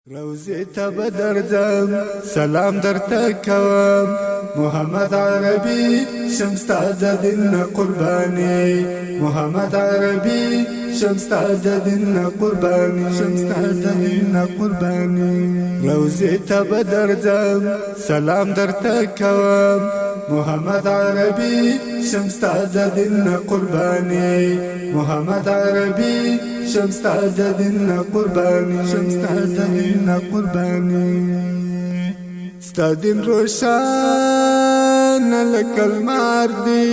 روزی ته بدرځم سلام درته کوم محمد عربي شمس د دین قرباني محمد عربي شمس د دین قرباني شمس د دین قرباني روزی ته بدرځم سلام درته کوم محمد عربي شمس د دین قرباني محمد عربي شمس د دین قرباني شمس د دین قرباني ستا دین روشان لکل مار دی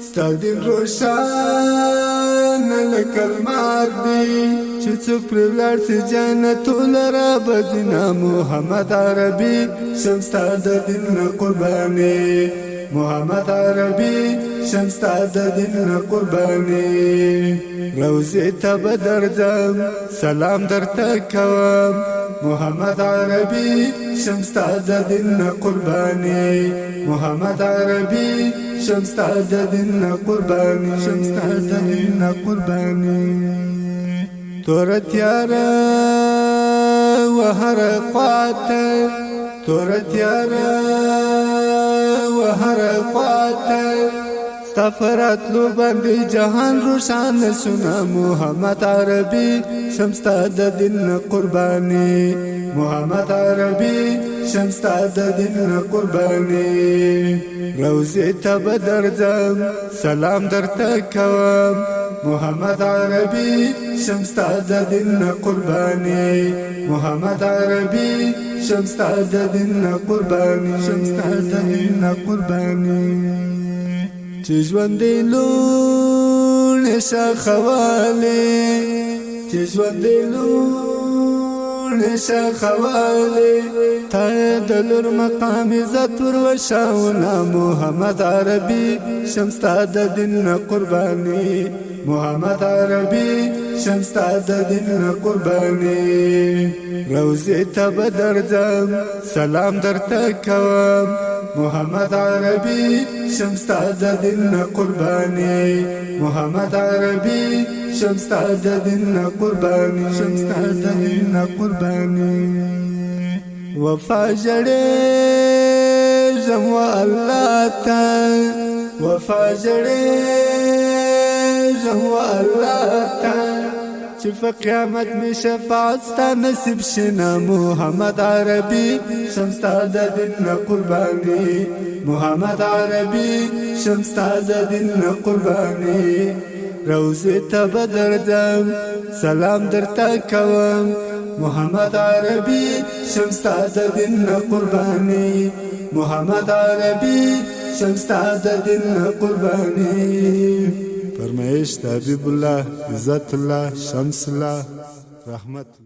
ستا دین روشان لکل مار دی چې څوک پر ولاړ سي جنت لرا بزنا محمد عربي شمس د دین قرباني محمد عربي شمس د دین قرباني روزی ته بدرځم سلام درته کوم محمد عربي شمس د دین قرباني محمد عربي شمس د دین قرباني شمس د دین قرباني تور تیارا وهر قاته تور تیارا وهر قاته استفرت لو باندې جهان روشان سنا محمد عربي شمس د دین قرباني محمد عربي شمس د دین قرباني روزي ته بدرځم سلام درته کوم محمد عربي شمس د دین قرباني محمد عربي شمس د دین قرباني شمس د دین قرباني چې ژوندې لوڼې شاخوالې چې ژوندې لوڼې شاخوالې تا د لور مقام عزت وروښاونه محمد عربي شمس د دین قرباني محمد عربي شمس د دین قرباني روزي ته بدرځم سلام درته کوم محمد عربي شمس د دین قرباني محمد عربي شمس د دین قرباني شمس د دین قرباني وفا جړې زمو الله ته وفا جړې زمو الله ته چې په قیامت می شفاعت ستا نصیب شنه محمد عربي شمس د دین قرباني محمد عربي شمس د دین قرباني روزي ته بدرځم سلام درته کوم محمد عربي شمس د دین قرباني محمد عربي شمس د دین قرباني فرمایش حبیب الله عزت الله شمس الله رحمت